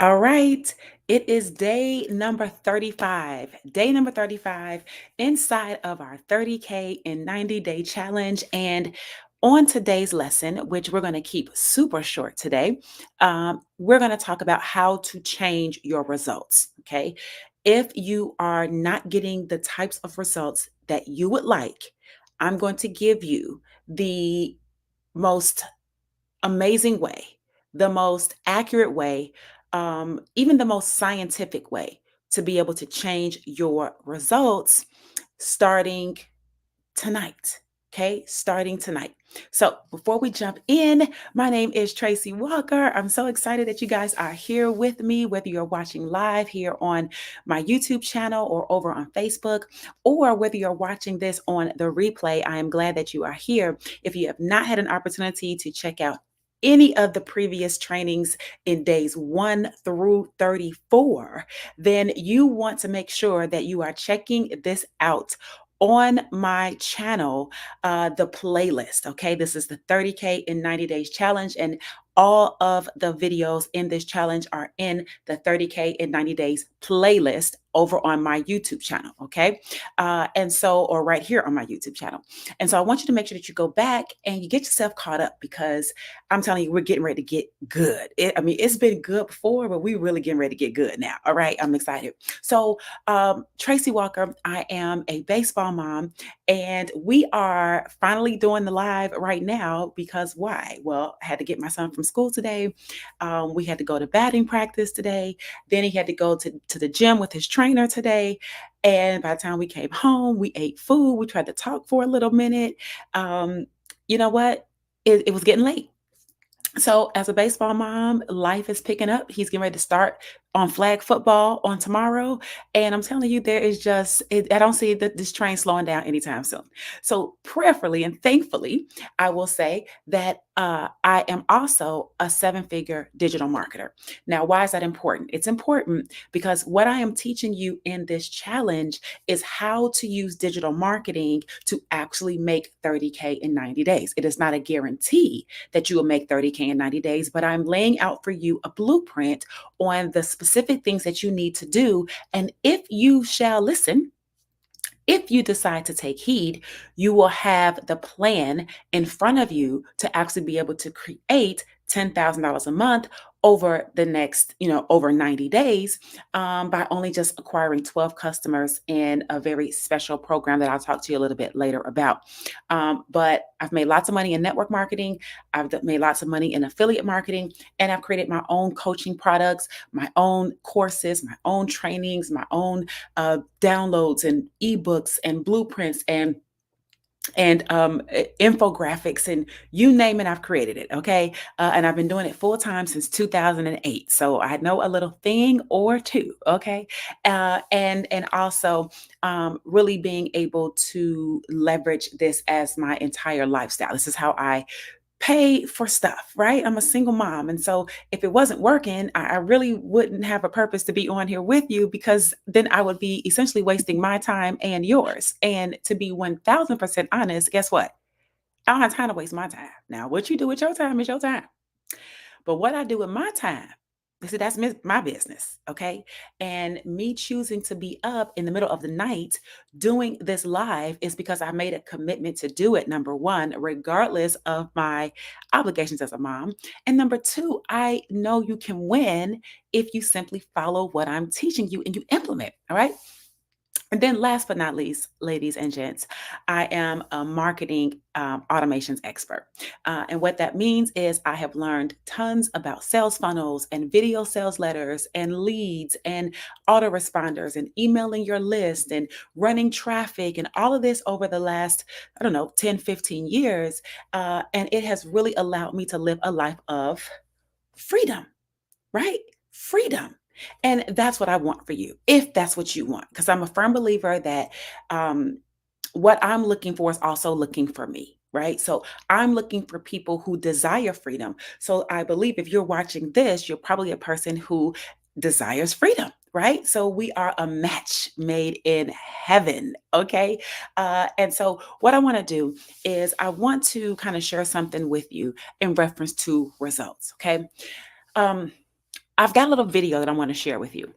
All right. It is day number 35. Day number 35 inside of our 30K in 90-day challenge. And on today's lesson, which we're going to keep super short today, we're going to talk about how to change your results. Okay. If you are not getting the types of results that you would like, I'm going to give you the most amazing way, the most accurate way, even the most scientific way to be able to change your results starting tonight. Okay, starting tonight. So before we jump in, my name is Tracy Walker. I'm so excited that you guys are here with me, whether you're watching live here on my YouTube channel or over on Facebook, or whether you're watching this on the replay. I am glad that you are here. If you have not had an opportunity to check out any of the previous trainings in days 1 through 34, then you want to make sure that you are checking this out on my channel, the playlist. Okay, this is the 30K in 90 days challenge, and all of the videos in this challenge are in the 30K in 90 days playlist over on my YouTube channel. Okay, or right here on my YouTube channel. And so I want you to make sure that you go back and you get yourself caught up, because I'm telling you, we're getting ready to get good. It's been good before, but we're really getting ready to get good now. All right, I'm excited. So Tracy Walker, I am a baseball mom, and we are finally doing the live right now because why? Well, I had to get my son from school today. We had to go to batting practice today. Then he had to go to the gym with his trainer today. And by the time we came home, we ate food. We tried to talk for a little minute. Um, you know what? It was getting late. So, as a baseball mom, life is picking up. He's getting ready to start on flag football on tomorrow. And I'm telling you, there is I don't see this train slowing down anytime soon. So, prayerfully and thankfully, I will say that I am also a 7-figure digital marketer. Now, why is that important? It's important because what I am teaching you in this challenge is how to use digital marketing to actually make 30K in 90 days. It is not a guarantee that you will make 30K in 90 days, but I'm laying out for you a blueprint on the specific things that you need to do. And if you shall listen, if you decide to take heed, you will have the plan in front of you to actually be able to create $10,000 a month over the next, over 90 days, by only just acquiring 12 customers in a very special program that I'll talk to you a little bit later about. But I've made lots of money in network marketing. I've made lots of money in affiliate marketing, and I've created my own coaching products, my own courses, my own trainings, my own downloads and ebooks and blueprints and infographics, and you name it, I've created it. Okay, and I've been doing it full time since 2008, so I know a little thing or two. Okay, and also really being able to leverage this as my entire lifestyle. This is how I pay for stuff, right? I'm a single mom. And so if it wasn't working, I really wouldn't have a purpose to be on here with you, because then I would be essentially wasting my time and yours. And to be 1000% honest, guess what? I don't have time to waste my time. Now, what you do with your time is your time. But what I do with my time, see, that's my business, okay? And me choosing to be up in the middle of the night doing this live is because I made a commitment to do it, number one, regardless of my obligations as a mom. And number two, I know you can win if you simply follow what I'm teaching you and you implement, all right? And then, last but not least, ladies and gents, I am a marketing automations expert. And what that means is I have learned tons about sales funnels and video sales letters and leads and autoresponders and emailing your list and running traffic and all of this over the last, I don't know, 10, 15 years. And it has really allowed me to live a life of freedom, right? Freedom. And that's what I want for you, if that's what you want, because I'm a firm believer that what I'm looking for is also looking for me. Right. So I'm looking for people who desire freedom. So I believe if you're watching this, you're probably a person who desires freedom. Right. So we are a match made in heaven. Okay. And so what I want to do is I want to kind of share something with you in reference to results. Okay. Um, I've got a little video that I want to share with you.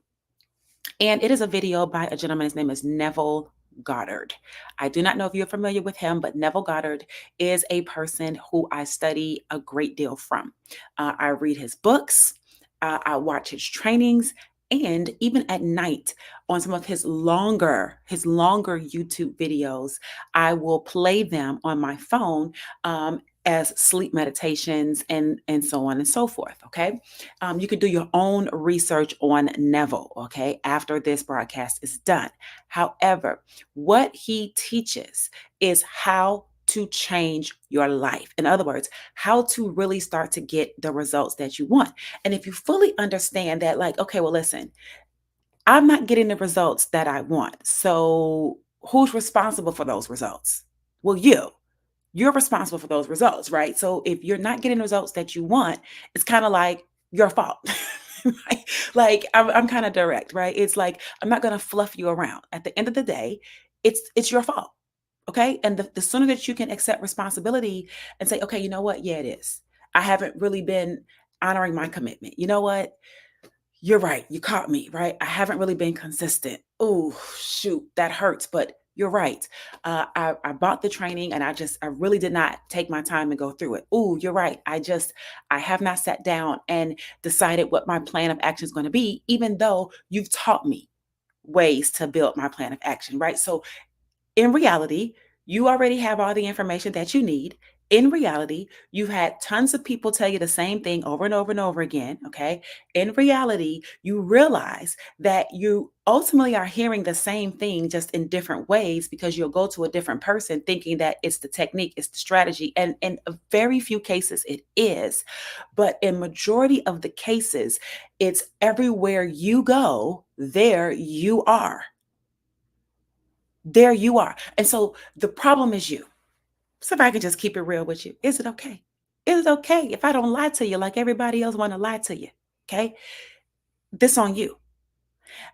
And it is a video by a gentleman. His name is Neville Goddard. I do not know if you're familiar with him, but Neville Goddard is a person who I study a great deal from. I read his books, I watch his trainings, and even at night on some of his longer YouTube videos, I will play them on my phone as sleep meditations and so on and so forth. Okay, you can do your own research on Neville, okay, after this broadcast is done. However, what he teaches is how to change your life. In other words, how to really start to get the results that you want. And if you fully understand that, like, okay, well, listen, I'm not getting the results that I want. So who's responsible for those results? Well, you're responsible for those results, right? So if you're not getting the results that you want, it's kind of like your fault. Right? Like I'm kind of direct, right? It's like I'm not going to fluff you around. At the end of the day, it's your fault. Okay? And the sooner that you can accept responsibility and say, okay, you know what? Yeah, it is. I haven't really been honoring my commitment. You know what? You're right. You caught me, right? I haven't really been consistent. Oh, shoot, that hurts, but you're right. I bought the training and I really did not take my time and go through it. Oh, you're right. I have not sat down and decided what my plan of action is going to be, even though you've taught me ways to build my plan of action, right? So in reality, you already have all the information that you need. In reality, you've had tons of people tell you the same thing over and over and over again. Okay. In reality, you realize that you ultimately are hearing the same thing just in different ways because you'll go to a different person thinking that it's the technique, it's the strategy. And in a very few cases, it is. But in majority of the cases, it's everywhere you go, there you are. There you are. And so the problem is you. So if I can just keep it real with you, is it okay? Is it okay if I don't lie to you like everybody else want to lie to you? Okay? This on you.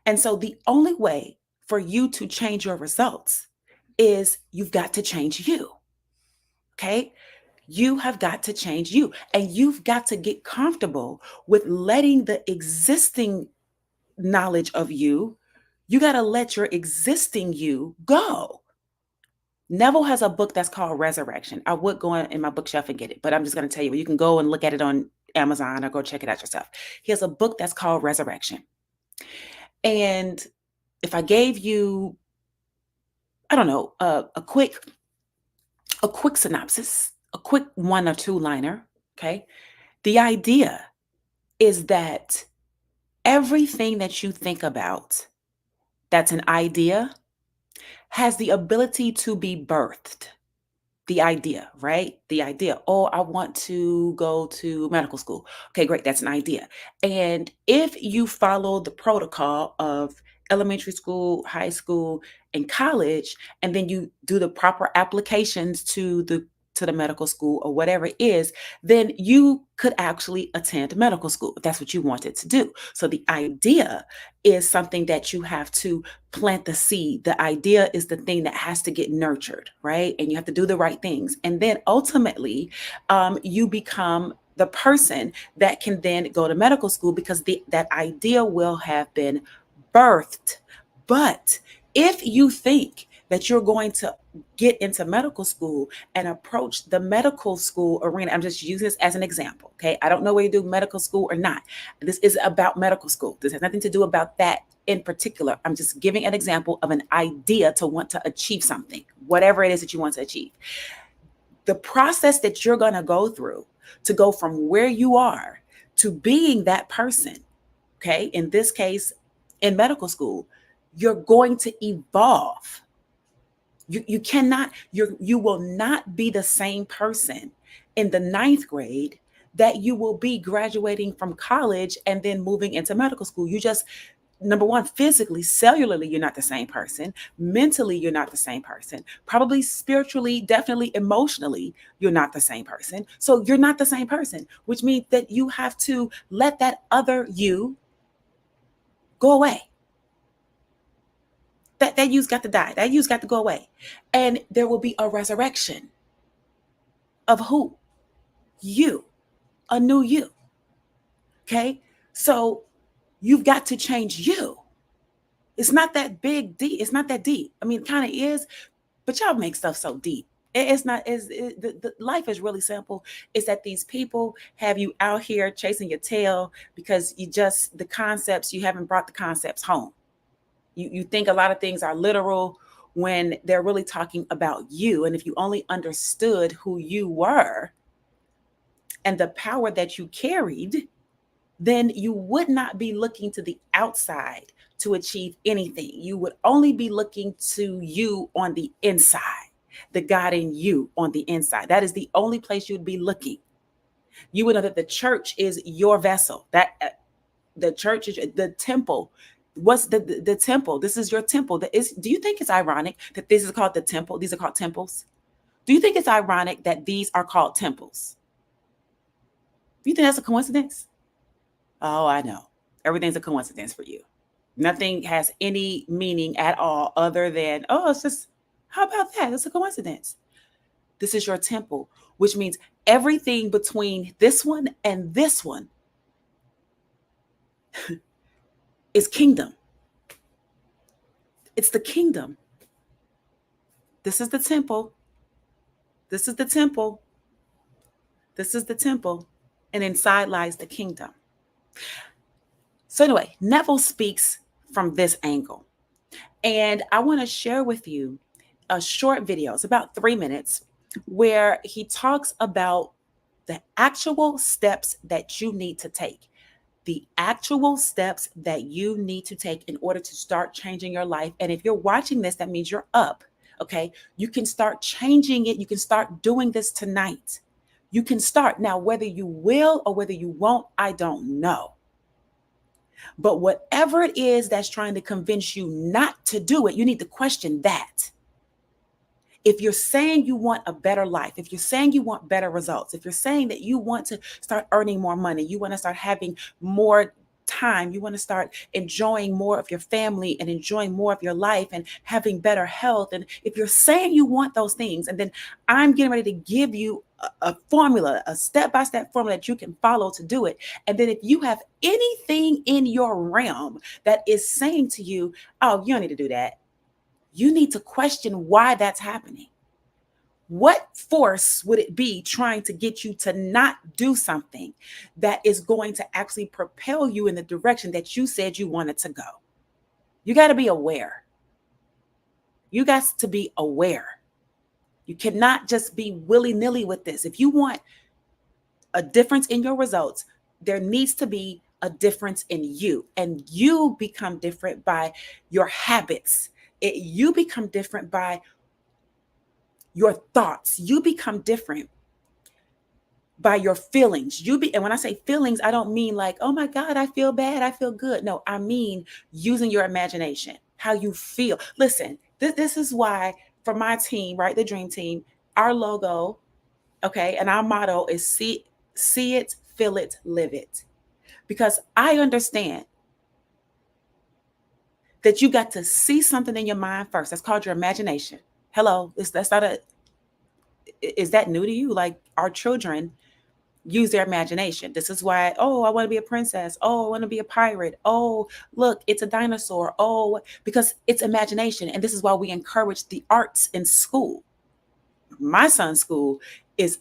And so the only way for you to change your results is you've got to change you. Okay? You have got to change you. And you've got to get comfortable with letting the existing knowledge of you got to let your existing you go. Neville has a book that's called Resurrection. I would go in my bookshelf and get it, but I'm just going to tell you, you can go and look at it on Amazon or go check it out yourself. He has a book that's called Resurrection. And if I gave you, I don't know, a quick synopsis, a quick one or two liner, okay? The idea is that everything that you think about that's an idea has the ability to be birthed. The idea, right? The idea. Oh, I want to go to medical school. Okay, great. That's an idea. And if you follow the protocol of elementary school, high school, and college, and then you do the proper applications to the medical school or whatever it is, then you could actually attend medical school if that's what you wanted to do. So the idea is something that you have to plant the seed. The idea is the thing that has to get nurtured, right? And you have to do the right things. And then ultimately, you become the person that can then go to medical school because that idea will have been birthed. But if you think that you're going to get into medical school and approach the medical school arena, I'm just using this as an example, okay? I don't know where you do medical school or not. This is about medical school. This has nothing to do about that in particular. I'm just giving an example of an idea to want to achieve something, whatever it is that you want to achieve. The process that you're going to go through to go from where you are to being that person, okay? In this case, in medical school, you're going to evolve. You will not be the same person in the ninth grade that you will be graduating from college and then moving into medical school. You just, number one, physically, cellularly, you're not the same person. Mentally, you're not the same person. Probably spiritually, definitely emotionally, you're not the same person. So you're not the same person, which means that you have to let that other you go away. That you's got to die. That you's got to go away. And there will be a resurrection of who? You, a new you. Okay. So you've got to change you. It's not that big deep. It's not that deep. I mean, it kind of is, but y'all make stuff so deep. It's not. The life is really simple. It's that these people have you out here chasing your tail because you just the concepts you haven't brought the concepts home. You think a lot of things are literal when they're really talking about you. And if you only understood who you were and the power that you carried, then you would not be looking to the outside to achieve anything. You would only be looking to you on the inside, the God in you on the inside. That is the only place you would be looking. You would know that the church is your vessel. That the church is the temple. What's the temple? This is your temple. That is. Do you think it's ironic that this is called the temple? These are called temples. Do you think it's ironic that these are called temples? Do you think that's a coincidence? Oh, I know. Everything's a coincidence for you. Nothing has any meaning at all other than, oh, it's just, how about that? It's a coincidence. This is your temple, which means everything between this one and this one is kingdom. It's the kingdom. This is the temple. This is the temple. This is the temple. And inside lies the kingdom. So, anyway, Neville speaks from this angle. And I want to share with you a short video. It's about 3 minutes where he talks about the actual steps that you need to take. The actual steps that you need to take in order to start changing your life. And if you're watching this, that means you're up. Okay. You can start changing it. You can start doing this tonight. You can start. Now, whether you will or whether you won't, I don't know. But whatever it is that's trying to convince you not to do it, you need to question that. If you're saying you want a better life, if you're saying you want better results, if you're saying that you want to start earning more money, you want to start having more time, you want to start enjoying more of your family and enjoying more of your life and having better health. And if you're saying you want those things, and then I'm getting ready to give you a formula, a step-by-step formula that you can follow to do it. And then if you have anything in your realm that is saying to you, oh, you don't need to do that, you need to question why that's happening. What force would it be trying to get you to not do something that is going to actually propel you in the direction that you said you wanted to go? You got to be aware. You got to be aware. You cannot just be willy-nilly with this. If you want a difference in your results, there needs to be a difference in you. And you become different by your habits. You become different by your thoughts. You become different by your feelings. And when I say feelings, I don't mean like, oh my God, I feel bad, I feel good. No, I mean using your imagination, how you feel. Listen, this is why for my team, right, the Dream Team, our logo, okay, and our motto is see it, feel it, live it. Because I understand that you got to see something in your mind first. That's called your imagination. Hello, is that new to you? Like our children use their imagination. This is why, oh, I want to be a princess. Oh, I want to be a pirate. Oh, look, it's a dinosaur. Oh, because it's imagination. And this is why we encourage the arts in school. My son's school is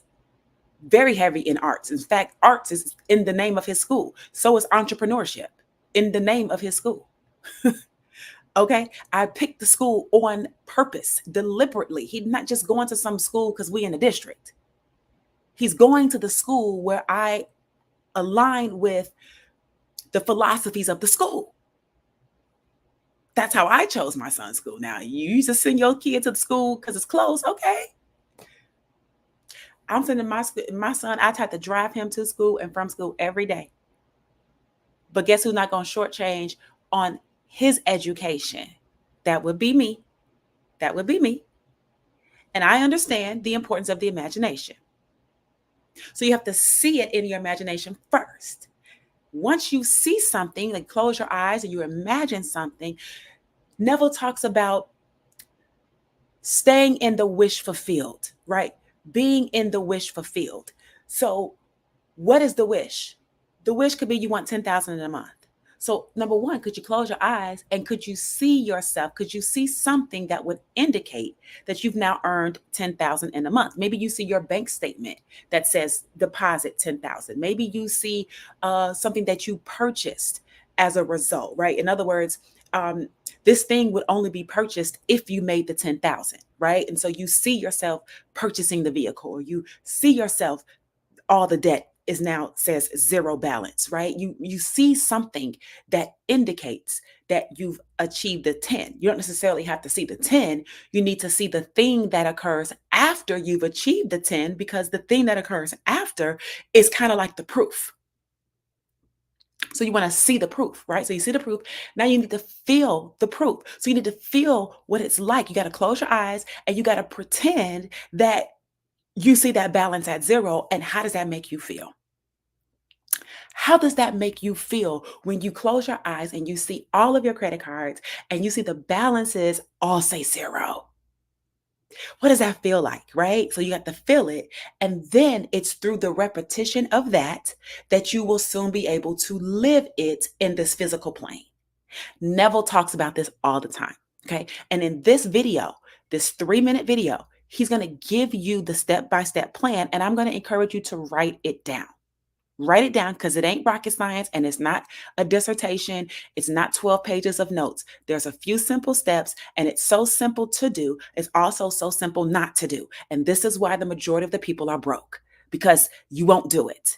very heavy in arts. In fact, arts is in the name of his school. So is entrepreneurship in the name of his school. Okay. I picked the school on purpose, deliberately. He's not just going to some school because we in the district. He's going to the school where I align with the philosophies of the school. That's how I chose my son's school. Now, you used to send your kid to the school because it's close. Okay. I'm sending my son, I had to drive him to school and from school every day. But guess who's not going to shortchange on his education? That would be me. That would be me. And I understand the importance of the imagination. So you have to see it in your imagination first. Once you see something, like close your eyes and you imagine something, Neville talks about staying in the wish fulfilled, right? Being in the wish fulfilled. So what is the wish? The wish could be you want 10,000 in a month. So number one, could you close your eyes and could you see yourself? Could you see something that would indicate that you've now earned 10,000 in a month? Maybe you see your bank statement that says deposit 10,000. Maybe you see something that you purchased as a result, right? In other words, this thing would only be purchased if you made the 10,000, right? And so you see yourself purchasing the vehicle, or you see yourself, all the debt is now says zero balance, right? You see something that indicates that you've achieved the 10. You don't necessarily have to see the 10. You need to see the thing that occurs after you've achieved the 10, because the thing that occurs after is kind of like the proof. So you want to see the proof, right? So you see the proof. Now you need to feel the proof. So you need to feel what it's like. You got to close your eyes and you got to pretend that you see that balance at zero. And how does that make you feel? How does that make you feel when you close your eyes and you see all of your credit cards and you see the balances all say zero? What does that feel like, right? So you got to feel it. And then it's through the repetition of that that you will soon be able to live it in this physical plane. Neville talks about this all the time. Okay. And in this video, this 3-minute video, he's going to give you the step-by-step plan. And I'm going to encourage you to write it down. Write it down, because it ain't rocket science and it's not a dissertation. It's not 12 pages of notes. There's a few simple steps, and it's so simple to do. It's also so simple not to do. And this is why the majority of the people are broke, because you won't do it,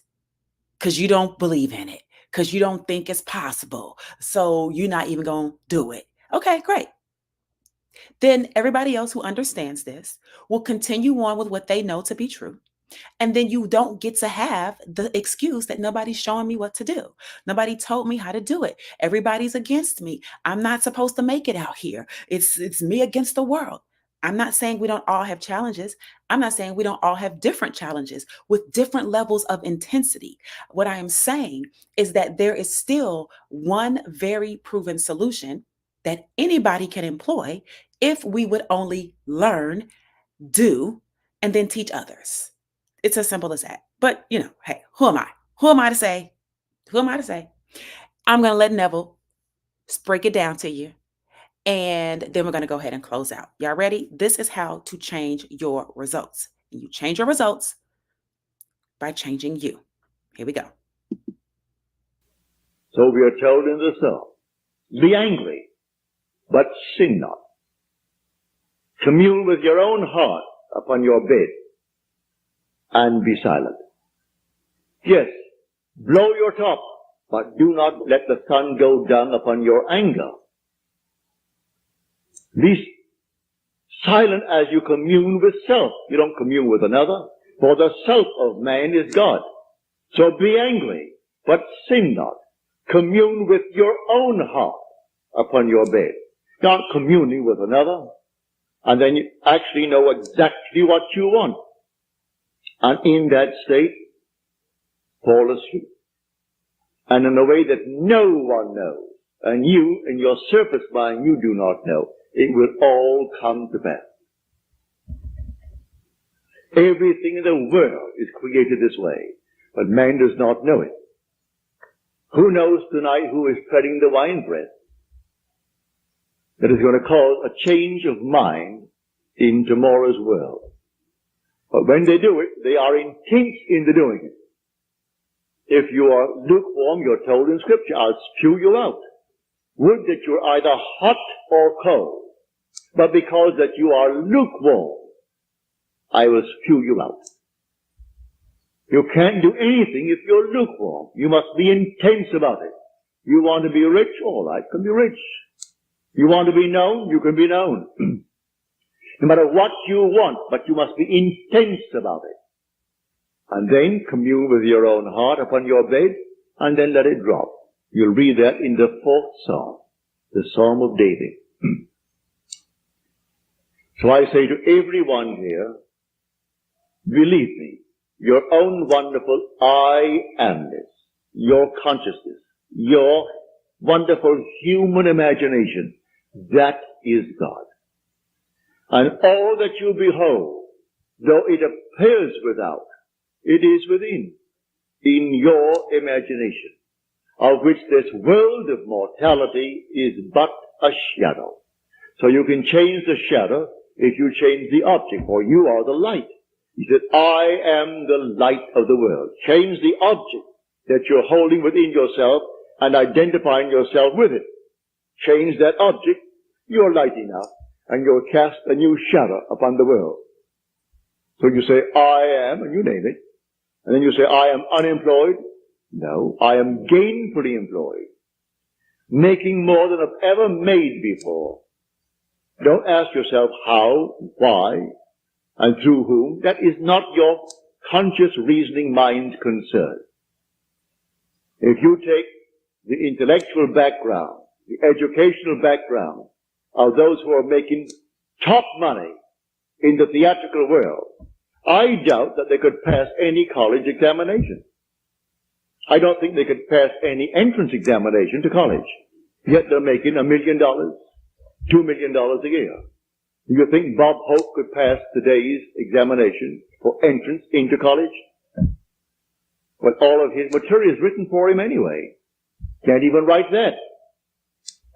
because you don't believe in it, because you don't think it's possible. So you're not even going to do it. Okay, great. Then everybody else who understands this will continue on with what they know to be true. And then you don't get to have the excuse that nobody's showing me what to do. Nobody told me how to do it. Everybody's against me. I'm not supposed to make it out here. It's me against the world. I'm not saying we don't all have challenges. I'm not saying we don't all have different challenges with different levels of intensity. What I am saying is that there is still one very proven solution that anybody can employ if we would only learn, do, and then teach others. It's as simple as that. But, hey, who am I? Who am I to say? Who am I to say? I'm going to let Neville break it down to you. And then we're going to go ahead and close out. Y'all ready? This is how to change your results. You change your results by changing you. Here we go. So we are told in the psalm, be angry, but sin not. Commune with your own heart upon your bed and be silent. Yes, blow your top, but do not let the sun go down upon your anger. Be silent as you commune with self. You don't commune with another, for the self of man is God. So be angry, but sin not. Commune with your own heart upon your bed. Not communing with another, and then you actually know exactly what you want. And in that state, fall asleep. And in a way that no one knows, and you, in your surface mind, you do not know, it will all come to pass. Everything in the world is created this way, but man does not know it. Who knows tonight who is treading the winepress that is going to cause a change of mind in tomorrow's world? But when they do it, they are intense in the doing it. If you are lukewarm, you're told in Scripture, I'll spew you out. Would that you're either hot or cold. But because that you are lukewarm, I will spew you out. You can't do anything if you're lukewarm. You must be intense about it. You want to be rich? All right, can be rich. You want to be known? You can be known. No matter what you want, but you must be intense about it. And then commune with your own heart upon your bed, and then let it drop. You'll read that in the 4th Psalm, the Psalm of David. So I say to everyone here, believe me, your own wonderful I amness, your consciousness, your wonderful human imagination, that is God. And all that you behold, though it appears without, it is within. in your imagination, of which this world of mortality is but a shadow. So you can change the shadow if you change the object, for you are the light. He said, I am the light of the world. Change the object that you're holding within yourself and identifying yourself with it. Change that object, you're light enough, and you'll cast a new shadow upon the world. So you say, I am, and you name it. And then you say, I am unemployed. No, I am gainfully employed. Making more than I've ever made before. Don't ask yourself how, why, and through whom. That is not your conscious reasoning mind's concern. If you take the intellectual background, the educational background of those who are making top money in the theatrical world, I doubt that they could pass any college examination. I don't think they could pass any entrance examination to college. Yet they're making $1 million, $2 million a year. Do you think Bob Hope could pass today's examination for entrance into college? Well, all of his material is written for him anyway. Can't even write that.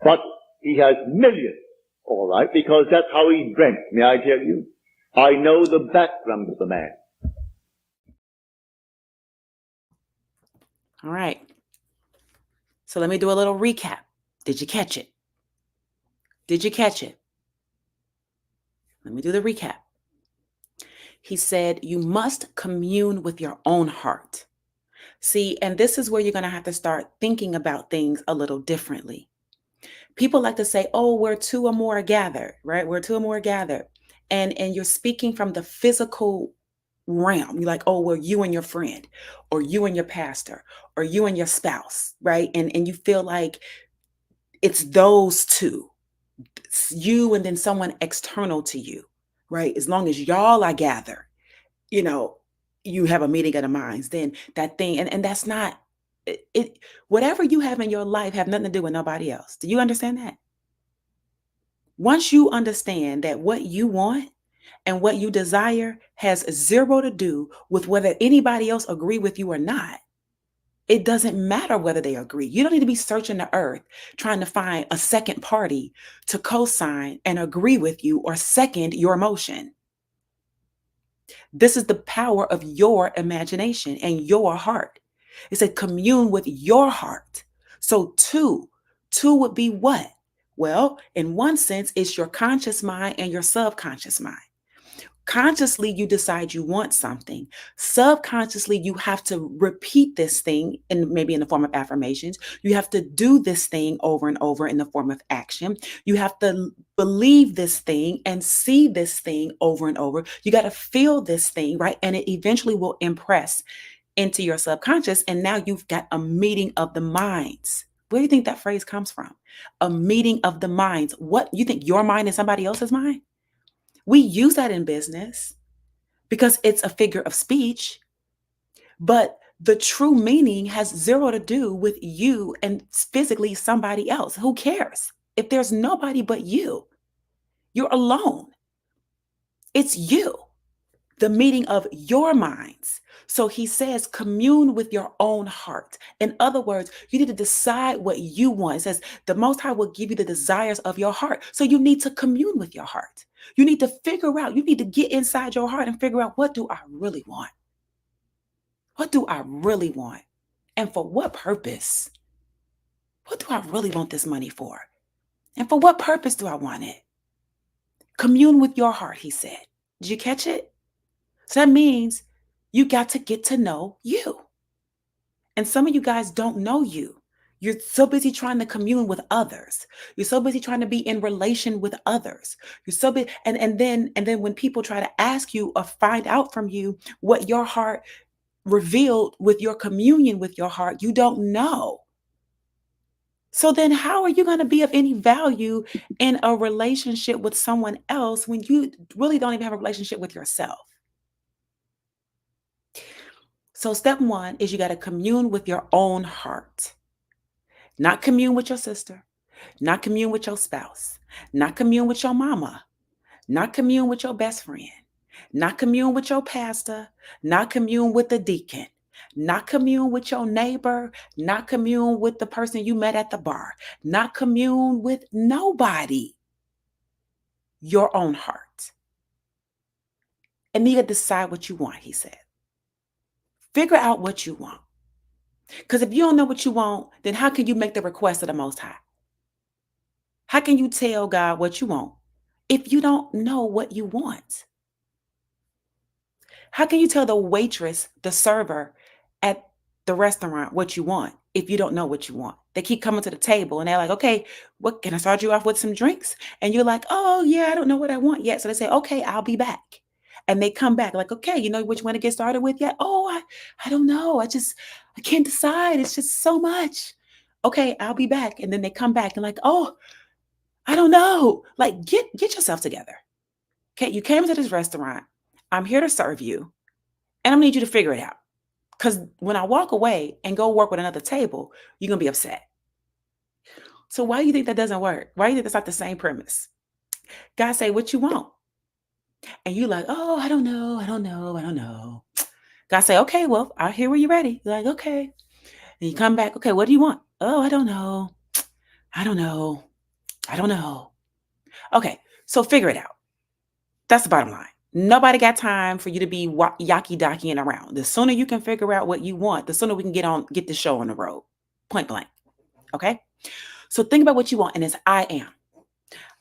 But he has millions, all right, because that's how he's dreamt, may I tell you? I know the background of the man. All right. So let me do a little recap. Did you catch it? Did you catch it? Let me do the recap. He said, you must commune with your own heart. See, and this is where you're going to have to start thinking about things a little differently. People like to say, oh, where two or more are gathered, right? Where two or more are gathered. And you're speaking from the physical realm. You're like, oh, well, you and your friend, or you and your pastor, or you and your spouse, right? And you feel like it's those two. It's you and then someone external to you, right? As long as y'all are gathered, you know, you have a meeting of the minds, then that thing, and that's not it. Whatever you have in your life have nothing to do with nobody else. Do you understand that? Once you understand that what you want and what you desire has zero to do with whether anybody else agree with you or not, it doesn't matter whether they agree. You don't need to be searching the earth trying to find a second party to co-sign and agree with you or second your motion. This is the power of your imagination and your heart. It said commune with your heart. So two would be what? Well, in one sense, it's your conscious mind and your subconscious mind. Consciously, you decide you want something. Subconsciously, you have to repeat this thing, and maybe in the form of affirmations. You have to do this thing over and over in the form of action. You have to believe this thing and see this thing over and over. You got to feel this thing, right? And it eventually will impress into your subconscious. And now you've got a meeting of the minds. Where do you think that phrase comes from? A meeting of the minds. What you think your mind is somebody else's mind? We use that in business because it's a figure of speech, but the true meaning has zero to do with you and physically somebody else. Who cares? If there's nobody but you, you're alone. It's you, the meeting of your minds. So he says, commune with your own heart. In other words, you need to decide what you want. It says, the Most High will give you the desires of your heart. So you need to commune with your heart. You need to figure out, you need to get inside your heart and figure out, what do I really want? What do I really want? And for what purpose? What do I really want this money for? And for what purpose do I want it? Commune with your heart, he said. Did you catch it? So that means you got to get to know you. And some of you guys don't know you. You're so busy trying to commune with others. You're so busy trying to be in relation with others. You're so busy, and then when people try to ask you or find out from you what your heart revealed with your communion with your heart, you don't know. So then how are you going to be of any value in a relationship with someone else when you really don't even have a relationship with yourself? So step one is you got to commune with your own heart. Not commune with your sister, not commune with your spouse, not commune with your mama, not commune with your best friend, not commune with your pastor, not commune with the deacon. Not commune with your neighbor, not commune with the person you met at the bar, not commune with nobody. Your own heart. And you got to decide what you want, he said. Figure out what you want. Because if you don't know what you want, then how can you make the request of the Most High? How can you tell God what you want if you don't know what you want? How can you tell the waitress, the server at the restaurant what you want if you don't know what you want? They keep coming to the table and they're like, okay, what can I start you off with some drinks? And you're like, oh, yeah, I don't know what I want yet. So they say, okay, I'll be back. And they come back like, okay, you know which one to get started with yet? Oh, I don't know. I can't decide. It's just so much. Okay, I'll be back. And then they come back and like, oh, I don't know. Like, get yourself together. Okay, you came to this restaurant. I'm here to serve you, and I need you to figure it out. Because when I walk away and go work with another table, you're gonna be upset. So why do you think that doesn't work? Why do you think that's not the same premise? God say what you want, and you like, oh, I don't know, I don't know, I don't know. God say, okay, well, I hear when you're ready. You're like, okay, and you come back. Okay, what do you want? Oh, I don't know, I don't know, I don't know. Okay, so figure it out. That's the bottom line. Nobody got time for you to be yaki docking around. The sooner you can figure out what you want, the sooner we can get the show on the road. Point blank. Okay. So think about what you want, and it's I am.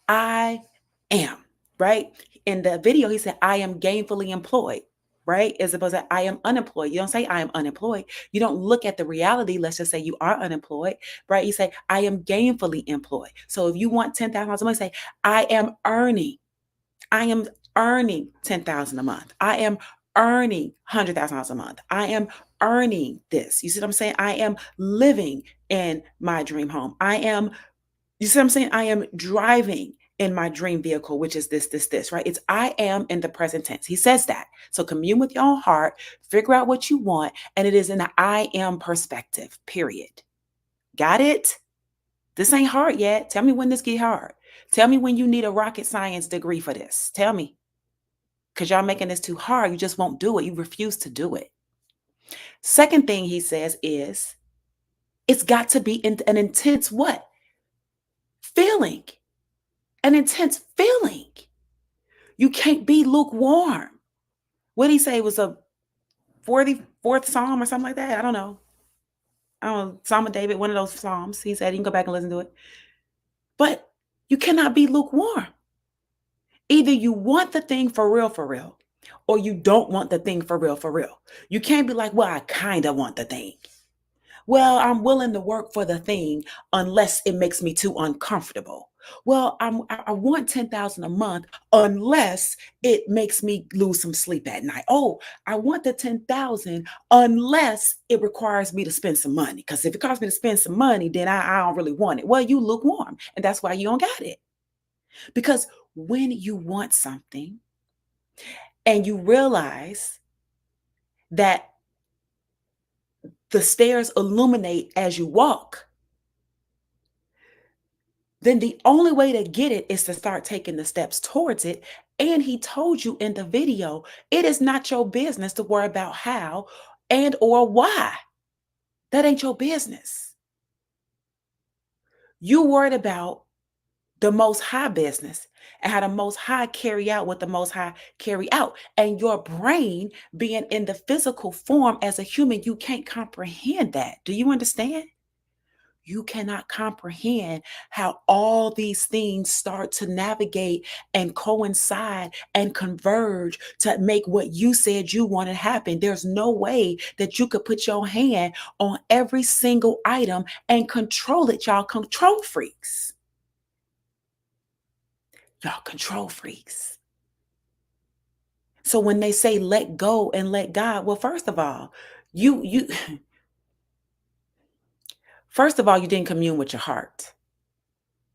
I am. Right. In the video, he said, I am gainfully employed. Right. As opposed to I am unemployed. You don't say I am unemployed. You don't look at the reality. Let's just say you are unemployed. Right. You say I am gainfully employed. So if you want $10,000 a month, say I am earning. I am earning 10,000 a month. I am earning $100,000 a month. I am earning this. You see what I'm saying? I am living in my dream home. You see what I'm saying? I am driving in my dream vehicle, which is this, right? It's I am in the present tense. He says that. So commune with your own heart, figure out what you want, and it is in the I am perspective, period. Got it? This ain't hard yet. Tell me when this get hard. Tell me when you need a rocket science degree for this. Tell me. Because y'all making this too hard. You just won't do it. You refuse to do it. Second thing he says is it's got to be an intense what? Feeling. An intense feeling. You can't be lukewarm. What did he say? It was a 44th Psalm or something like that? I don't know. I don't know. Psalm of David, one of those Psalms. He said you can go back and listen to it. But you cannot be lukewarm. Either you want the thing for real, or you don't want the thing for real, for real. You can't be like, well, I kind of want the thing. Well, I'm willing to work for the thing unless it makes me too uncomfortable. Well, I want 10,000 a month unless it makes me lose some sleep at night. Oh, I want the 10,000 unless it requires me to spend some money. Because if it costs me to spend some money, then I don't really want it. Well, you lukewarm, and that's why you don't got it. Because when you want something and you realize that the stairs illuminate as you walk, then the only way to get it is to start taking the steps towards it. And he told you in the video, it is not your business to worry about how and or why. That ain't your business. You worried about the most high business and how the most high carry out what the most high carry out. And your brain being in the physical form as a human, you can't comprehend that. Do you understand? You cannot comprehend how all these things start to navigate and coincide and converge to make what you said you wanted happen. There's no way that you could put your hand on every single item and control it. Y'all control freaks. Y'all control freaks. So when they say let go and let God, well, you first of all, you didn't commune with your heart.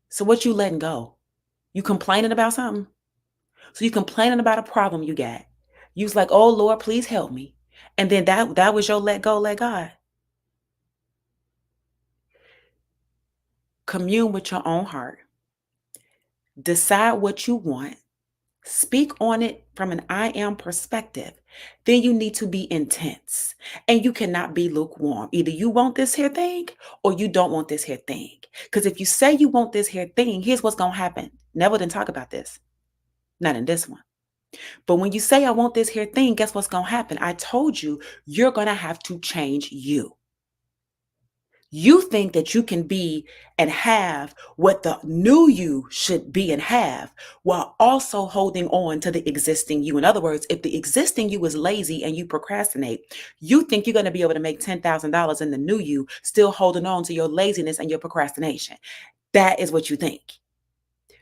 So what you letting go? You complaining about something? So you complaining about a problem you got. You was like, oh Lord, please help me. And then that was your let go, let God. Commune with your own heart. Decide what you want. Speak on it from an I am perspective. then you need to be intense. And you cannot be lukewarm. Either you want this here thing or you don't want this here thing. Because if you say you want this here thing, here's what's going to happen. Neville didn't talk about this, not in this one. But when you say, I want this here thing, guess what's going to happen? I told you, you're going to have to change you. You think that you can be and have what the new you should be and have while also holding on to the existing you. In other words, if the existing you is lazy and you procrastinate, you think you're going to be able to make $10,000 in the new you, still holding on to your laziness and your procrastination. That is what you think.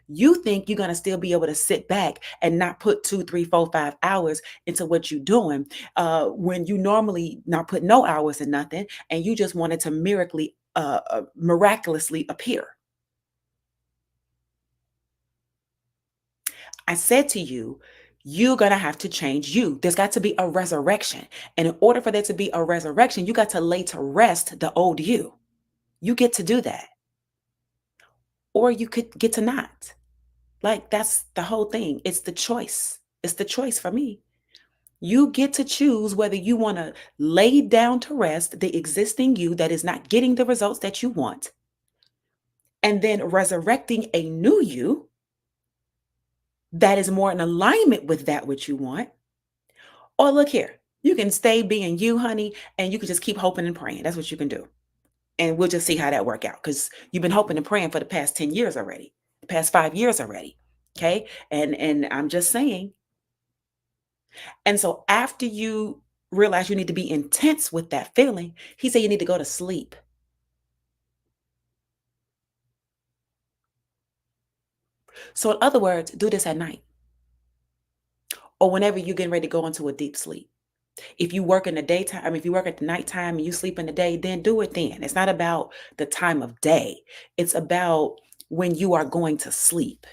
You think you're going to still be able to sit back and not put 2, 3, 4, 5 hours into what you're doing when you normally not put no hours in nothing and you just wanted to miraculously appear. I said to you, you're going to have to change you. There's got to be a resurrection. And in order for there to be a resurrection, you got to lay to rest the old you. You get to do that. Or you could get to not. Like, that's the whole thing. It's the choice. It's the choice for me. You get to choose whether you want to lay down to rest the existing you that is not getting the results that you want, and then resurrecting a new you that is more in alignment with that which you want. Or look here, you can stay being you, honey, and you can just keep hoping and praying. That's what you can do. And we'll just see how that work out because you've been hoping and praying for the past 10 years already, the past 5 years already. Okay. And I'm just saying. And so after you realize you need to be intense with that feeling, he said you need to go to sleep. So in other words, do this at night or whenever you're getting ready to go into a deep sleep. If you work in the daytime, if you work at the nighttime and you sleep in the day, then do it then. It's not about the time of day. It's about when you are going to sleep.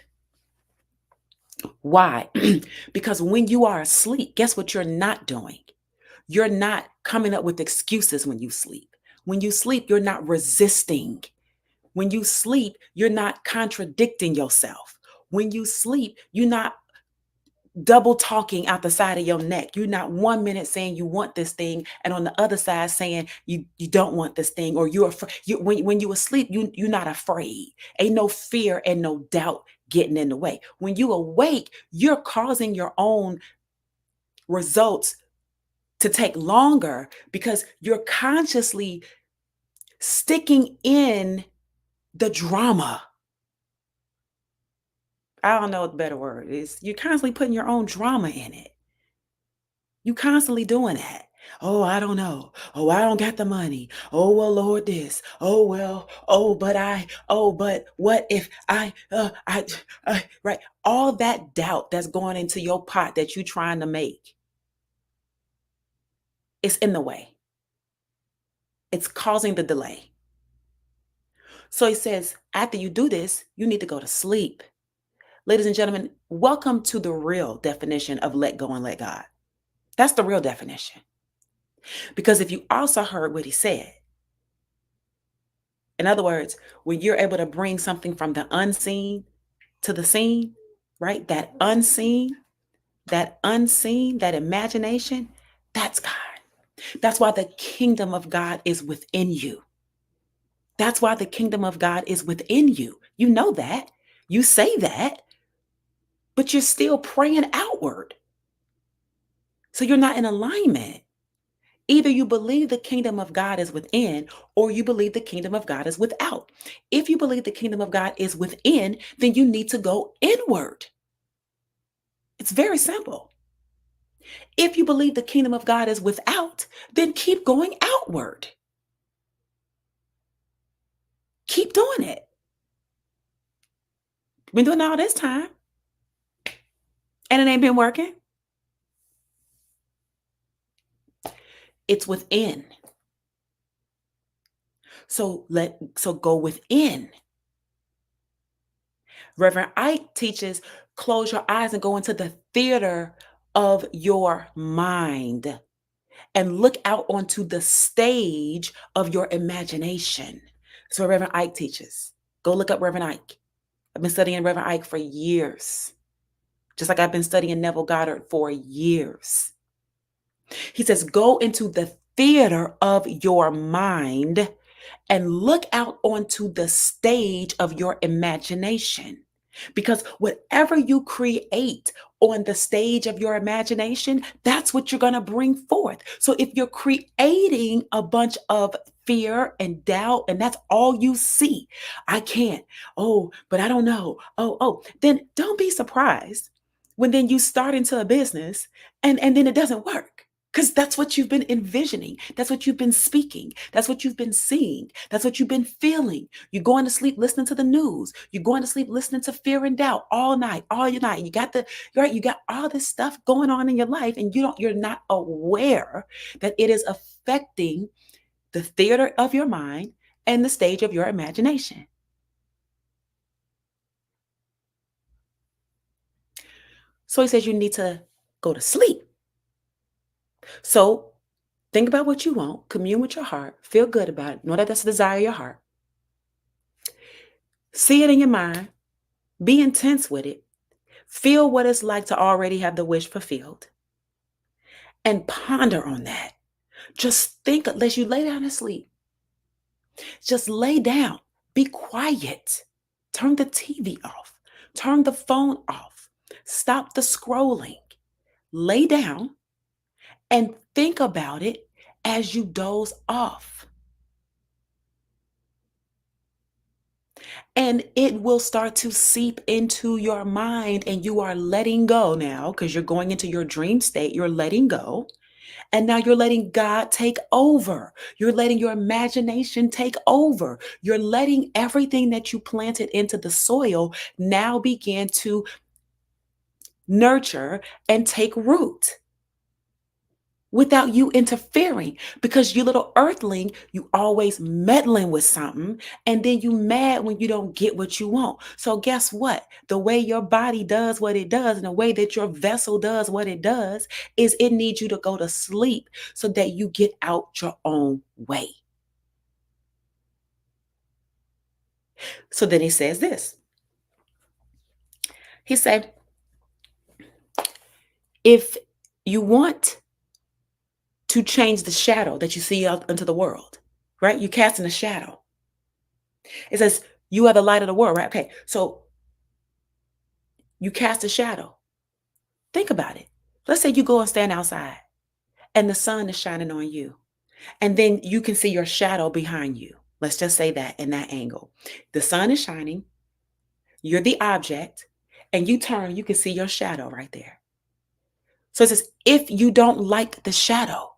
Why? Because when you are asleep, guess what you're not doing? You're not coming up with excuses when you sleep. When you sleep, you're not resisting. When you sleep, you're not contradicting yourself. When you sleep, you're not double talking out the side of your neck. You're not 1 minute saying you want this thing and on the other side saying you don't want this thing, or you're when you asleep, you're not afraid. Ain't no fear and no doubt getting in the way. When you awake, you're causing your own results to take longer because you're consciously sticking in the drama. I don't know what the better word is. You're constantly putting your own drama in it. You constantly doing that. Oh, I don't know. Oh, I don't got the money. Oh, well, Lord, this. Oh, well. Oh, but I. Oh, but what if right? All that doubt that's going into your pot that you're trying to make, it's in the way. It's causing the delay. So he says, after you do this, you need to go to sleep. Ladies and gentlemen, welcome to the real definition of let go and let God. That's the real definition. Because if you also heard what he said, in other words, when you're able to bring something from the unseen to the seen, right? That unseen, that imagination, that's God. That's why the kingdom of God is within you. That's why the kingdom of God is within you. You know that. You say that, but you're still praying outward. So you're not in alignment. Either you believe the kingdom of God is within or you believe the kingdom of God is without. If you believe the kingdom of God is within, then you need to go inward. It's very simple. If you believe the kingdom of God is without, then keep going outward. Keep doing it. Been doing it all this time and it ain't been working. It's within. So go within. Reverend Ike teaches close your eyes and go into the theater of your mind and look out onto the stage of your imagination. That's what Reverend Ike teaches. Go look up Reverend Ike. I've been studying Reverend Ike for years, just like I've been studying Neville Goddard for years. He says, go into the theater of your mind and look out onto the stage of your imagination. Because whatever you create on the stage of your imagination, that's what you're going to bring forth. So if you're creating a bunch of fear and doubt, and that's all you see, I can't, oh, but I don't know, then don't be surprised when then you start into a business and then it doesn't work. Because that's what you've been envisioning. That's what you've been speaking. That's what you've been seeing. That's what you've been feeling. You're going to sleep listening to the news. You're going to sleep listening to fear and doubt all night, all your night. You got right, you got all this stuff going on in your life, and you're not aware that it is affecting the theater of your mind and the stage of your imagination. So he says you need to go to sleep. So think about what you want, commune with your heart, feel good about it, know that that's the desire of your heart. See it in your mind, be intense with it, feel what it's like to already have the wish fulfilled, and ponder on that. Just think, unless you lay down and sleep, just lay down, be quiet, turn the TV off, turn the phone off, stop the scrolling, lay down, and think about it as you doze off. And it will start to seep into your mind, and you are letting go now because you're going into your dream state. You're letting go. And now you're letting God take over. You're letting your imagination take over. You're letting everything that you planted into the soil now begin to nurture and take root without you interfering, because you little earthling, you always meddling with something, and then you mad when you don't get what you want. So guess what? The way your body does what it does, and the way that your vessel does what it does, is it needs you to go to sleep so that you get out your own way. So then he says this. He said, if you want to change the shadow that you see out into the world, right? You're casting a shadow. It says, you are the light of the world, right? Okay, so you cast a shadow. Think about it. Let's say you go and stand outside and the sun is shining on you, and then you can see your shadow behind you. Let's just say that in that angle. The sun is shining, you're the object, and you turn, you can see your shadow right there. So it says, if you don't like the shadow,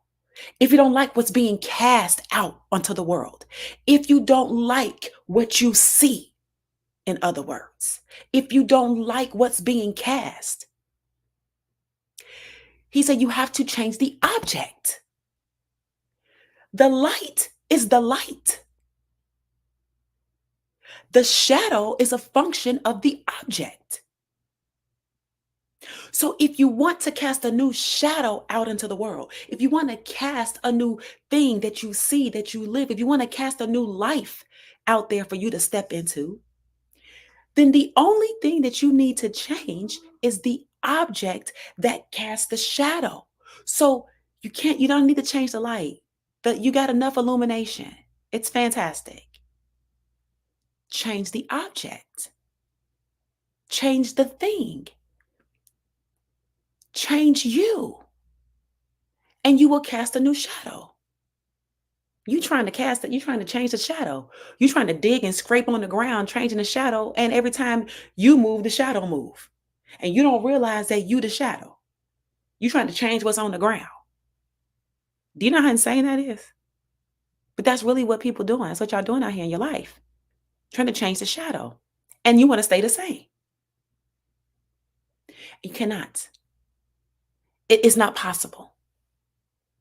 if you don't like what's being cast out onto the world, if you don't like what you see, in other words, if you don't like what's being cast, he said you have to change the object. The light is the light. The shadow is a function of the object. So if you want to cast a new shadow out into the world, if you want to cast a new thing that you see, that you live, if you want to cast a new life out there for you to step into, then the only thing that you need to change is the object that casts the shadow. So you don't need to change the light. But you got enough illumination. It's fantastic. Change the object. Change the thing. Change you. And you will cast a new shadow. You trying to cast it, you trying to change the shadow. You trying to dig and scrape on the ground, changing the shadow, and every time you move, the shadow move. And you don't realize that you the shadow. You trying to change what's on the ground. Do you know how insane that is? But that's really what people doing. That's what y'all doing out here in your life. Trying to change the shadow. And you want to stay the same. You cannot. It is not possible.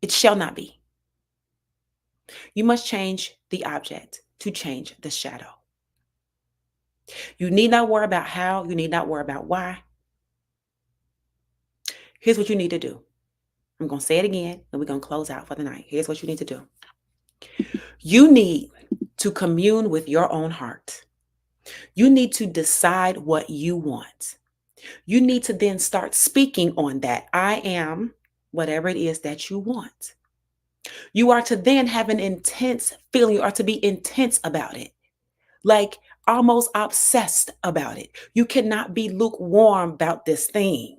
It shall not be. You must change the object to change the shadow. You need not worry about how. You need not worry about why. Here's what you need to do. I'm going to say it again, and we're going to close out for the night. Here's what you need to do. You need to commune with your own heart. You need to decide what you want. You need to then start speaking on that. I am whatever it is that you want. You are to then have an intense feeling. You are to be intense about it, like almost obsessed about it. You cannot be lukewarm about this thing.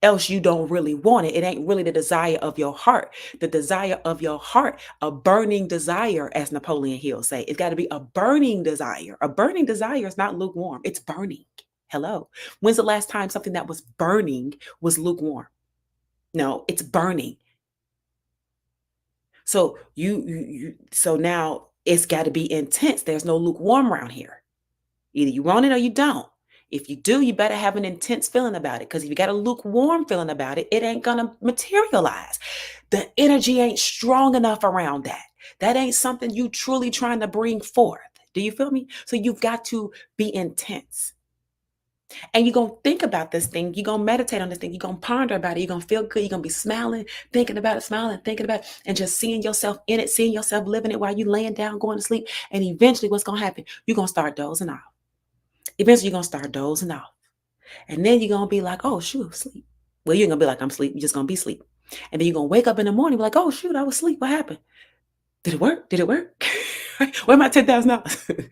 Else you don't really want it. It ain't really the desire of your heart. The desire of your heart, a burning desire, as Napoleon Hill say, it's got to be a burning desire. A burning desire is not lukewarm. It's burning. Hello. When's the last time something that was burning was lukewarm? No, it's burning. So so now it's got to be intense. There's no lukewarm around here. Either you want it or you don't. If you do, you better have an intense feeling about it. Because if you got a lukewarm feeling about it, it ain't gonna materialize. The energy ain't strong enough around that. That ain't something you truly trying to bring forth. Do you feel me? So you've got to be intense. And you're going to think about this thing. You're going to meditate on this thing. You're going to ponder about it. You're going to feel good. You're going to be smiling, thinking about it, smiling, thinking about it, and just seeing yourself in it, seeing yourself living it while you laying down, going to sleep. And eventually, what's going to happen? You're going to start dozing off. Eventually, you're going to start dozing off. And then you're going to be like, oh, shoot, sleep. Well, you're going to be like, I'm asleep. You're just going to be asleep. And then you're going to wake up in the morning, be like, oh, shoot, I was asleep. What happened? Did it work? Did it work? Where my $10,000?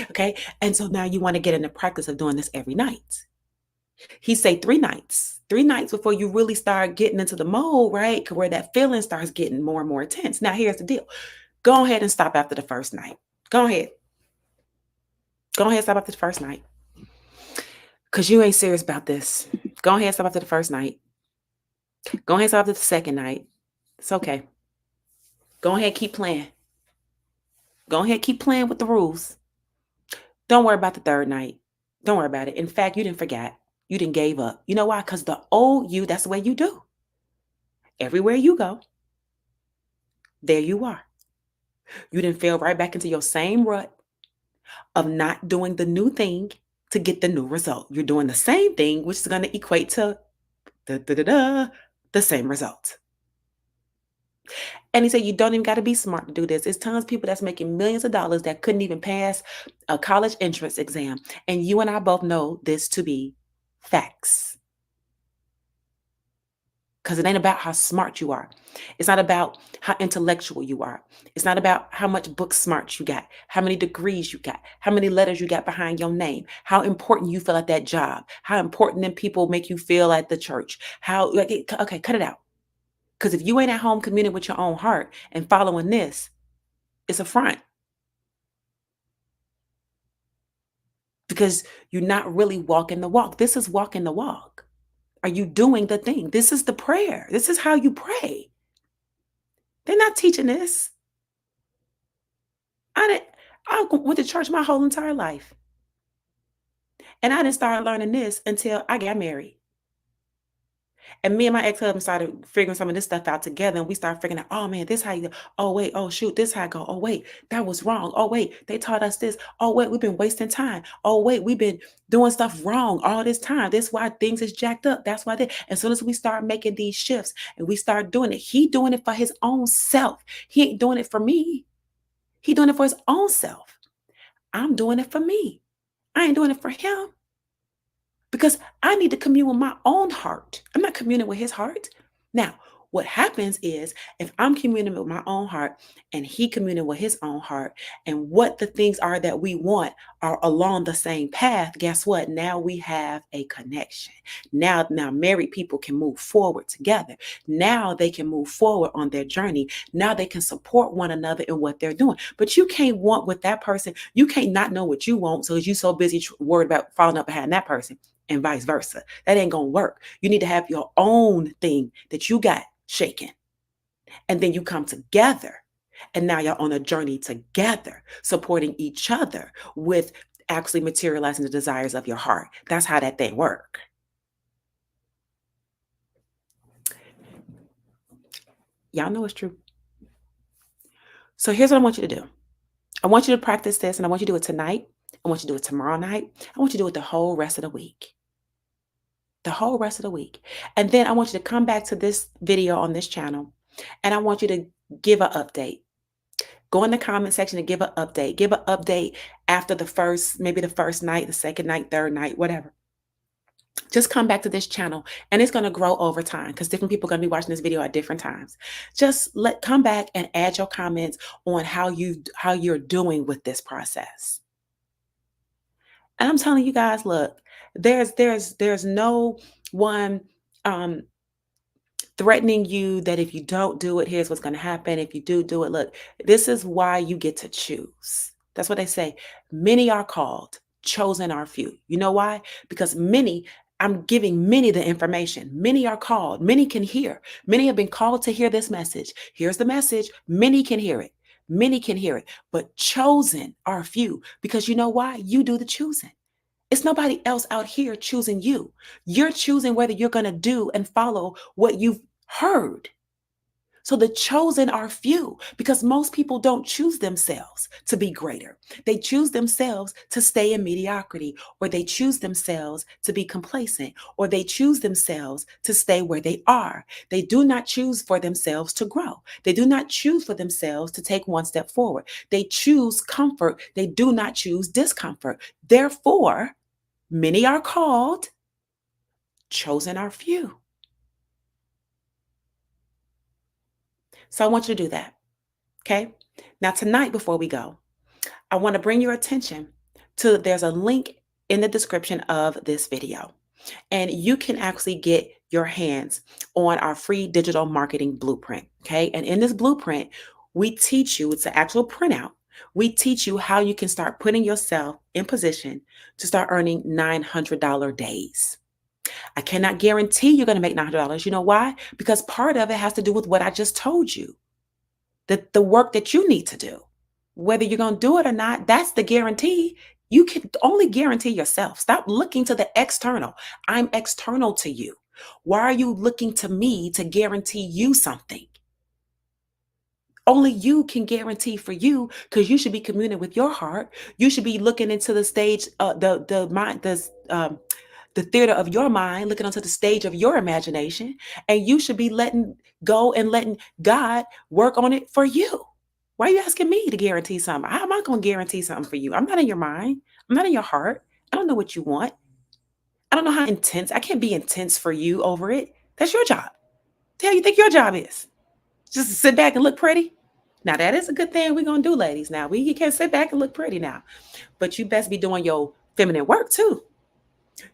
Okay. And so now you want to get in the practice of doing this every night. He say 3 nights before you really start getting into the mode, right? Where that feeling starts getting more and more intense. Now, here's the deal. Go ahead and stop after the first night. Go ahead. Go ahead and stop after the first night. Because you ain't serious about this. Go ahead and stop after the first night. Go ahead and stop after the second night. It's okay. Go ahead, keep playing. Go ahead, keep playing with the rules. Don't worry about the third night. Don't worry about it. In fact, you didn't forget. You didn't gave up. You know why? Because the old you, that's the way you do. Everywhere you go, there you are. You didn't fell right back into your same rut of not doing the new thing to get the new result. You're doing the same thing, which is going to equate to da, da, da, da, the same result. And he said, you don't even got to be smart to do this. It's tons of people that's making millions of dollars that couldn't even pass a college entrance exam. And you and I both know this to be facts. Because it ain't about how smart you are. It's not about how intellectual you are. It's not about how much book smart you got, how many degrees you got, how many letters you got behind your name, how important you feel at that job, how important them people make you feel at the church. Okay, cut it out. Because if you ain't at home communing with your own heart and following this, it's a front. Because you're not really walking the walk. This is walking the walk. Are you doing the thing? This is the prayer. This is how you pray. They're not teaching this. I went to church my whole entire life. And I didn't start learning this until I got married. And me and my ex-husband started figuring some of this stuff out together. And we started figuring out, oh man, this how you go. Oh wait, oh shoot, this how I go. Oh wait, that was wrong. Oh wait, they taught us this. Oh wait, we've been wasting time. Oh wait, we've been doing stuff wrong all this time. That's why things is jacked up. That's why as soon as we start making these shifts and we start doing it, he doing it for his own self. He ain't doing it for me. He doing it for his own self. I'm doing it for me. I ain't doing it for him because I need to commune with my own heart. I'm not communing with his heart. Now, what happens is if I'm communing with my own heart and he communing with his own heart, and what the things are that we want are along the same path, guess what? Now we have a connection. Now married people can move forward together. Now they can move forward on their journey. Now they can support one another in what they're doing. But you can't want with that person. You can't not know what you want, so you're so busy worried about following up behind that person, and vice versa. That ain't gonna work. You need to have your own thing that you got shaken. And then you come together. And now you're on a journey together, supporting each other with actually materializing the desires of your heart. That's how that thing work. Y'all know it's true. So here's what I want you to do. I want you to practice this, and I want you to do it tonight. I want you to do it tomorrow night. I want you to do it the whole rest of the week. The whole rest of the week. And then I want you to come back to this video on this channel, and I want you to give an update. Go in the comment section and give an update. Give an update after maybe the first night, the second night, third night, whatever. Just come back to this channel, and it's going to grow over time because different people are going to be watching this video at different times. Just come back and add your comments on how you're doing with this process. And I'm telling you guys, look, there's no one um threatening you that if you don't do it, here's what's going to happen. If you do it, look, this is why you get to choose. That's what they say. Many are called, chosen are few. You know why? Because many, I'm giving many the information. Many are called, many can hear. Many have been called to hear this message. Here's the message. Many can hear it. Many can hear it, but chosen are few because you know why? You do the choosing. It's nobody else out here choosing you. You're choosing whether you're going to do and follow what you've heard. So the chosen are few because most people don't choose themselves to be greater. They choose themselves to stay in mediocrity, or they choose themselves to be complacent, or they choose themselves to stay where they are. They do not choose for themselves to grow. They do not choose for themselves to take one step forward. They choose comfort. They do not choose discomfort. Therefore, many are called, chosen are few. So I want you to do that. Okay. Now, tonight, before we go, I want to bring your attention to there's a link in the description of this video, and you can actually get your hands on our free digital marketing blueprint. Okay. And in this blueprint, we teach you, it's an actual printout. We teach you how you can start putting yourself in position to start earning $900 days. I cannot guarantee you're going to make $900. You know why? Because part of it has to do with what I just told you, the work that you need to do. Whether you're going to do it or not, that's the guarantee. You can only guarantee yourself. Stop looking to the external. I'm external to you. Why are you looking to me to guarantee you something? Only you can guarantee for you, because you should be communing with your heart. You should be looking into the stage, the mind, the theater of your mind, looking onto the stage of your imagination, and you should be letting go and letting God work on it for you. Why are you asking me to guarantee something? How am I going to guarantee something for you? I'm not in your mind. I'm not in your heart. I don't know what you want. I don't know how intense. I can't be intense for you over it. That's your job. The hell you think your job is? Just to sit back and look pretty? Now that is a good thing we're gonna do, ladies. Now we can sit back and look pretty now, but you best be doing your feminine work too.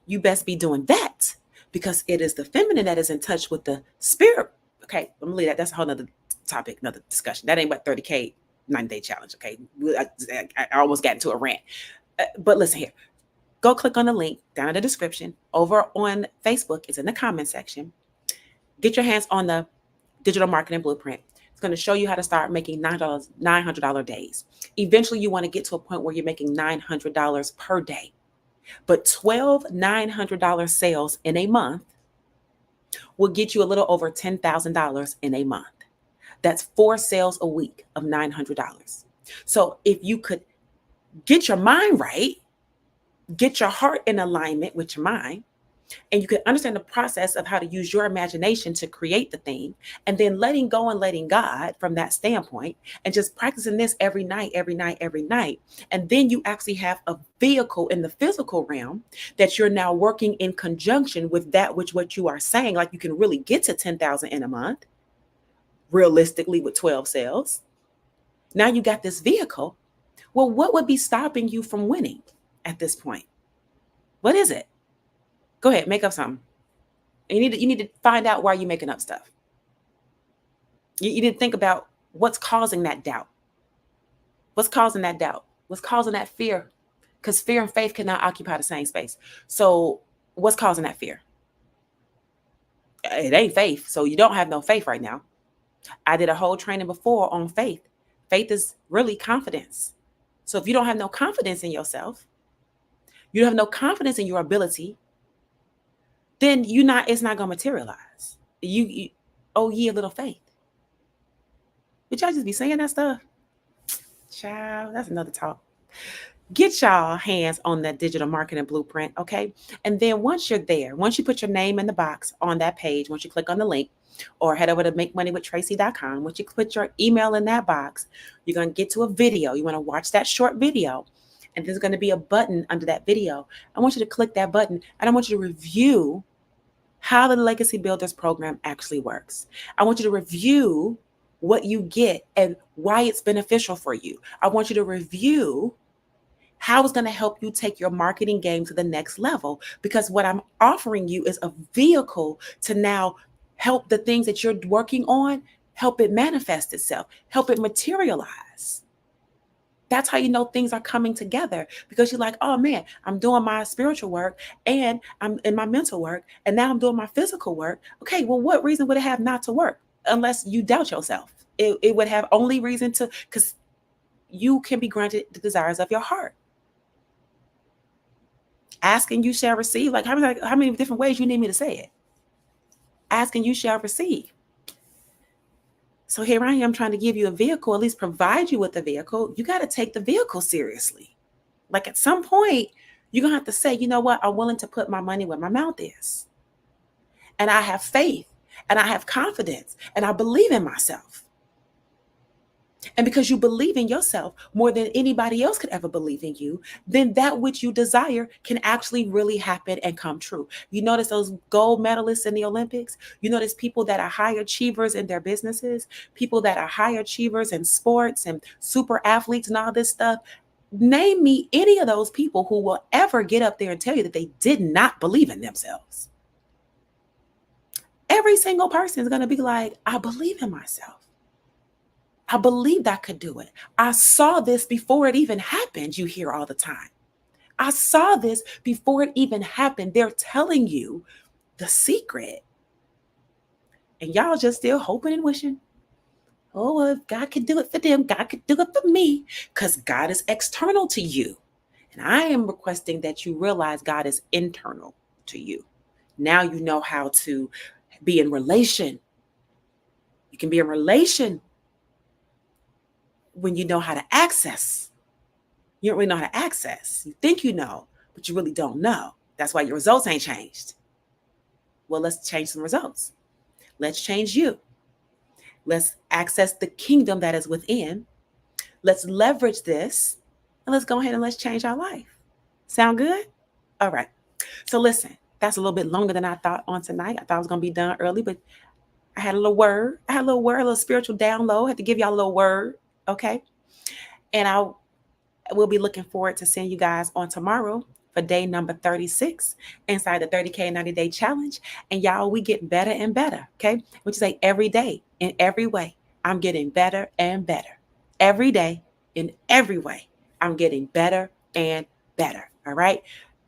You best be doing that because it is the feminine that is in touch with the spirit. Okay, I'm gonna leave that. That's a whole nother topic, another discussion. That ain't about 30K 90-day challenge. Okay, I almost got into a rant. But listen here. Go click on the link down in the description. Over on Facebook, it's in the comment section. Get your hands on the digital marketing blueprint. It's going to show you how to start making $900 days. Eventually, you want to get to a point where you're making $900 per day. But 12 $900 sales in a month will get you a little over $10,000 in a month. That's 4 sales a week of $900. So if you could get your mind right, get your heart in alignment with your mind, and you can understand the process of how to use your imagination to create the thing, and then letting go and letting God from that standpoint, and just practicing this every night, every night, every night. And then you actually have a vehicle in the physical realm that you're now working in conjunction with that which what you are saying, like you can really get to 10,000 in a month realistically with 12 sales. Now you got this vehicle. Well, what would be stopping you from winning at this point? What is it? Go ahead, make up something. You need to find out why you're making up stuff. You need to think about what's causing that doubt. What's causing that doubt? What's causing that fear? Because fear and faith cannot occupy the same space. So what's causing that fear? It ain't faith. So you don't have no faith right now. I did a whole training before on faith. Faith is really confidence. So if you don't have no confidence in yourself, you have no confidence in your ability, then it's not gonna materialize. You oh ye a little faith. Would y'all just be saying that stuff? Child, that's another talk. Get y'all hands on that digital marketing blueprint, okay? And then once you're there, once you put your name in the box on that page, once you click on the link or head over to makemoneywithtracy.com, once you put your email in that box, you're going to get to a video. You want to watch that short video. And there's going to be a button under that video. I want you to click that button and I want you to review how the Legacy Builders program actually works. I want you to review what you get and why it's beneficial for you. I want you to review how it's going to help you take your marketing game to the next level, because what I'm offering you is a vehicle to now help the things that you're working on, help it manifest itself, help it materialize. That's how you know things are coming together, because you're like, oh man, I'm doing my spiritual work and I'm in my mental work and now I'm doing my physical work. Okay, well, what reason would it have not to work unless you doubt yourself? It would have only reason to, because you can be granted the desires of your heart. Ask and you shall receive. Like how many different ways you need me to say it? Ask and you shall receive. So here I am trying to give you a vehicle, at least provide you with a vehicle. You got to take the vehicle seriously. Like at some point, you're going to have to say, you know what? I'm willing to put my money where my mouth is. And I have faith and I have confidence and I believe in myself. And because you believe in yourself more than anybody else could ever believe in you, then that which you desire can actually really happen and come true. You notice those gold medalists in the Olympics? You notice people that are high achievers in their businesses, people that are high achievers in sports and super athletes and all this stuff. Name me any of those people who will ever get up there and tell you that they did not believe in themselves. Every single person is going to be like, I believe in myself. I believed I could do it. I saw this before it even happened, you hear all the time. I saw this before it even happened. They're telling you the secret. And y'all just still hoping and wishing. Oh, well, if God could do it for them, God could do it for me, because God is external to you. And I am requesting that you realize God is internal to you. Now you know how to be in relation. You can be in relation when you know how to access. You don't really know how to access. You think you know, but you really don't know. That's why your results ain't changed. Well, let's change some results. Let's change you. Let's access the kingdom that is within. Let's leverage this and let's go ahead and let's change our life. Sound good? All right. So listen, that's a little bit longer than I thought on tonight. I thought I was going to be done early, but I had a little word. I had a little word, a little spiritual download. I had to give y'all a little word. Okay. And I will be looking forward to seeing you guys on tomorrow for day number 36 inside the 30K 90-day challenge. And y'all, we get better and better. Okay. Which is like every day in every way, I'm getting better and better. Every day in every way, I'm getting better and better. All right.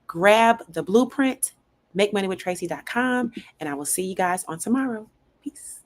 Grab the blueprint, makemoneywithtracy.com, and I will see you guys on tomorrow. Peace.